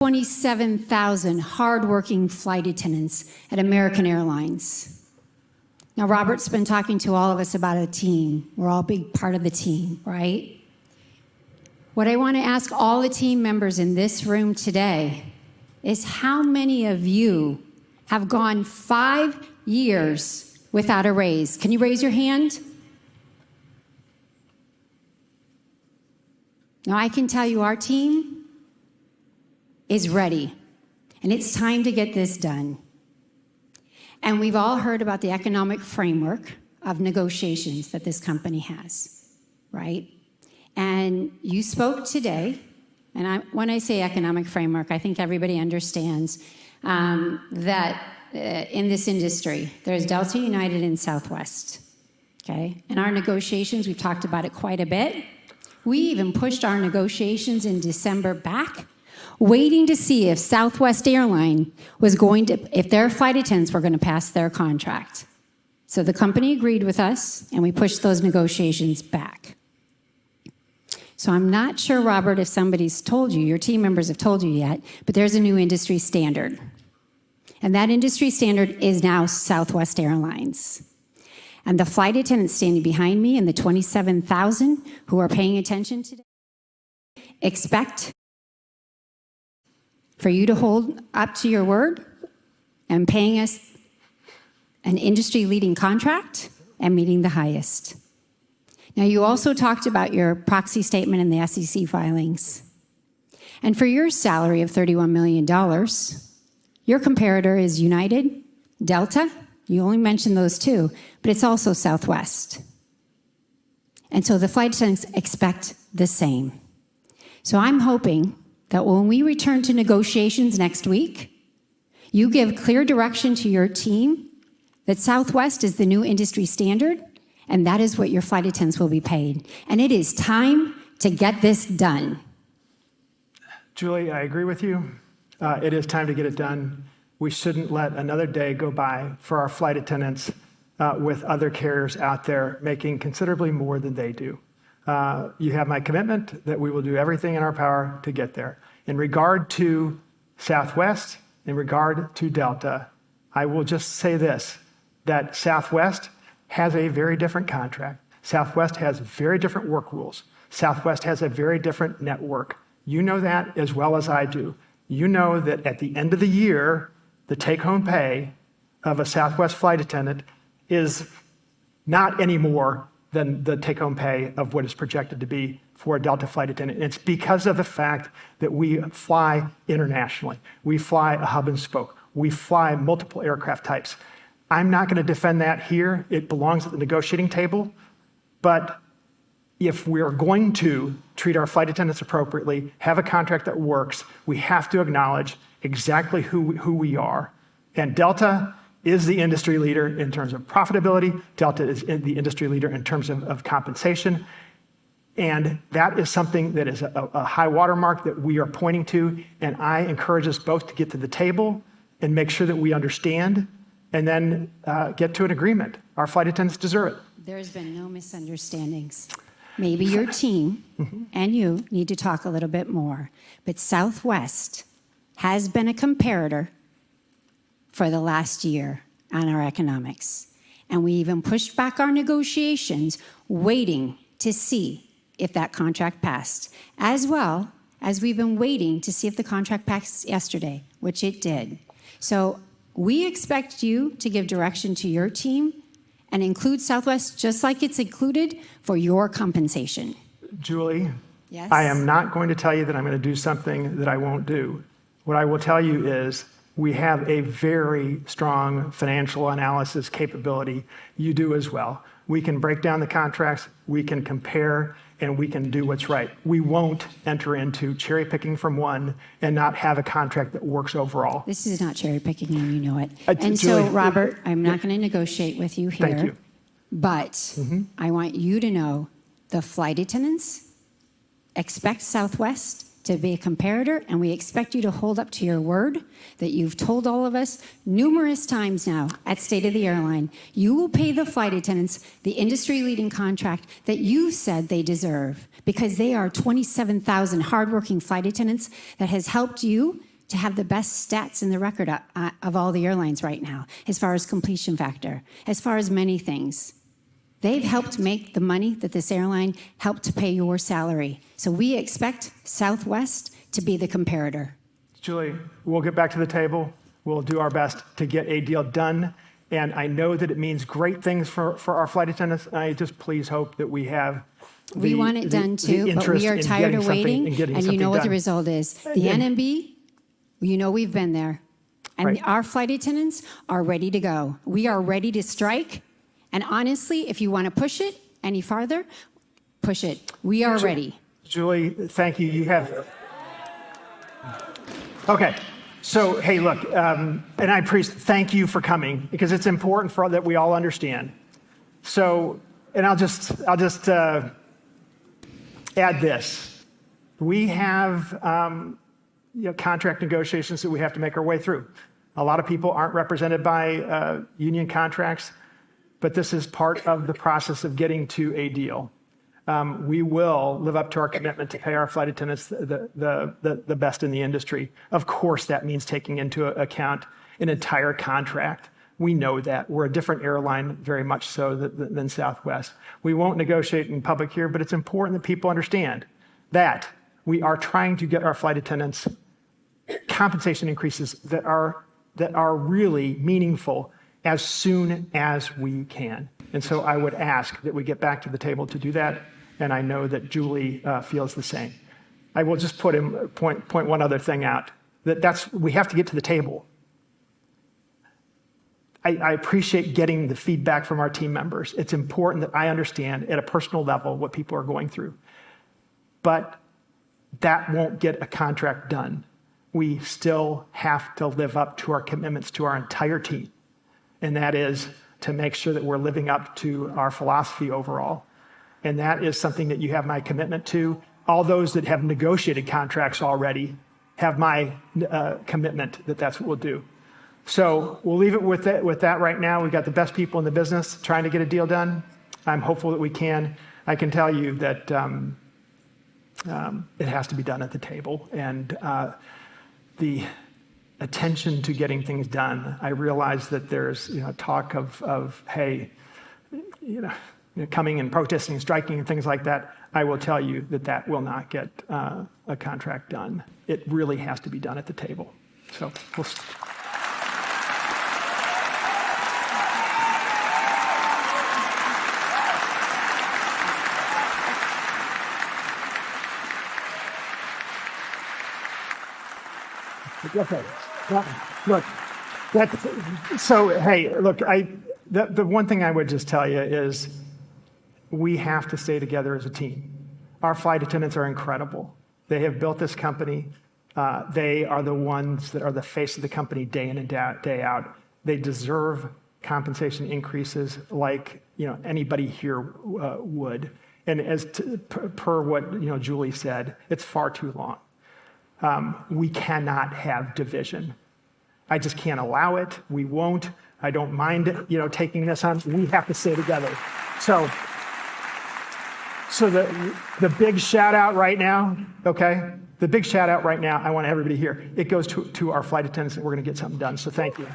27,000 hardworking flight attendants at American Airlines. Now, Robert's been talking to all of us about a team. We're all a big part of the team, right? What I want to ask all the team members in this room today is how many of you have gone 5 years without a raise? Can you raise your hand? Now, I can tell you our team is ready, and it's time to get this done. And we've all heard about the economic framework of negotiations that this company has, right? And you spoke today, and when I say economic framework, I think everybody understands that in this industry, there's Delta, United, and Southwest, okay? In our negotiations, we've talked about it quite a bit. We even pushed our negotiations in December back, waiting to see if Southwest Airline was going to, if their flight attendants were going to pass their contract. So the company agreed with us, and we pushed those negotiations back. So I'm not sure, Robert, if somebody's told you, your team members have told you yet, but there's a new industry standard. And that industry standard is now Southwest Airlines. And the flight attendants standing behind me and the 27,000 who are paying attention today expect for you to hold up to your word and paying us an industry-leading contract and meeting the highest. Now, you also talked about your proxy statement in the SEC filings. And for your salary of $31 million, your comparator is United, Delta. You only mentioned those two, but it's also Southwest. And so the flight attendants expect the same. So I'm hoping that when we return to negotiations next week, you give clear direction to your team that Southwest is the new industry standard, and that is what your flight attendants will be paid. And it is time to get this done. Julie, I agree with you. It is time to get it done. We shouldn't let another day go by for our flight attendants with other carriers out there making considerably more than they do. You have my commitment that we will do everything in our power to get there. In regard to Southwest, in regard to Delta, I will just say this, that Southwest has a very different contract. Southwest has very different work rules. Southwest has a very different network. You know that as well as I do. You know that at the end of the year, the take-home pay of a Southwest flight attendant is not any more than the take-home pay of what is projected to be for a Delta flight attendant. And it's because of the fact that we fly internationally. We fly a hub and spoke. We fly multiple aircraft types. I'm not going to defend that here. It belongs at the negotiating table. But if we're going to treat our flight attendants appropriately, have a contract that works, we have to acknowledge exactly who we are. And Delta is the industry leader in terms of profitability. Delta is the industry leader in terms of compensation. And that is something that is a high watermark that we are pointing to. And I encourage us both to get to the table and make sure that we understand and then get to an agreement. Our flight attendants deserve it. There's been no misunderstandings. Maybe your team and you need to talk a little bit more. But Southwest has been a comparator for the last year on our economics. And we even pushed back our negotiations, waiting to see if that contract passed, as well as we've been waiting to see if the contract passed yesterday, which it did. So we expect you to give direction to your team and include Southwest just like it's included for your compensation. Julie, yes? I am not going to tell you that I'm going to do something that I won't do. What I will tell you is we have a very strong financial analysis capability. You do as well. We can break down the contracts, we can compare, and we can do what's right. We won't enter into cherry picking from one and not have a contract that works overall. This is not cherry picking, and you know it. And Julie, so, Robert, I'm not going to negotiate with you here. Thank you. But I want you to know the flight attendants expect Southwest to be a comparator, and we expect you to hold up to your word that you've told all of us numerous times now at State of the Airline. You will pay the flight attendants the industry-leading contract that you said they deserve, because they are 27,000 hardworking flight attendants that has helped you to have the best stats in the record of all the airlines right now, as far as completion factor, as far as many things. They've helped make the money that this airline helped to pay your salary. So we expect Southwest to be the comparator. Julie, we'll get back to the table. We'll do our best to get a deal done. And I know that it means great things for our flight attendants. I just please hope that we have we want it done too, but we are tired of waiting. And you know what the result is. The NMB, you know we've been there. And our flight attendants are ready to go. We are ready to strike. And honestly, if you want to push it any farther, push it. We are ready. Julie, thank you. You have... Okay. So, hey, look, and I thank you for coming because it's important for that we all understand. So, and I'll just add this: we have contract negotiations that we have to make our way through. A lot of people aren't represented by union contracts, but this is part of the process of getting to a deal. We will live up to our commitment to pay our flight attendants the best in the industry. Of course, that means taking into account an entire contract. We know that. We're a different airline, very much so, than Southwest. We won't negotiate in public here, but it's important that people understand that we are trying to get our flight attendants compensation increases that are really meaningful as soon as we can. And so I would ask that we get back to the table to do that. And I know that Julie feels the same. I will just point one other thing out. We have to get to the table. I appreciate getting the feedback from our team members. It's important that I understand at a personal level what people are going through. But that won't get a contract done. We still have to live up to our commitments to our entire team. And that is to make sure that we're living up to our philosophy overall. And that is something that you have my commitment to. All those that have negotiated contracts already have my commitment that that's what we'll do. So we'll leave it with that right now. We've got the best people in the business trying to get a deal done. I'm hopeful that we can. I can tell you that it has to be done at the table. And the attention to getting things done, I realize that there's talk of hey, coming and protesting and striking and things like that. I will tell you that will not get a contract done. It really has to be done at the table. So we'll. Okay. Look, hey, look, the one thing I would just tell you is we have to stay together as a team. Our flight attendants are incredible. They have built this company. They are the ones that are the face of the company day in and day out. They deserve compensation increases like anybody here would. And per what Julie said, it's far too long. We cannot have division. I just can't allow it. We won't. I don't mind, taking this on. We have to stay together. So the big shout out right now, okay? The big shout out right now, I want everybody here. It goes to our flight attendants, and we're going to get something done. So thank you.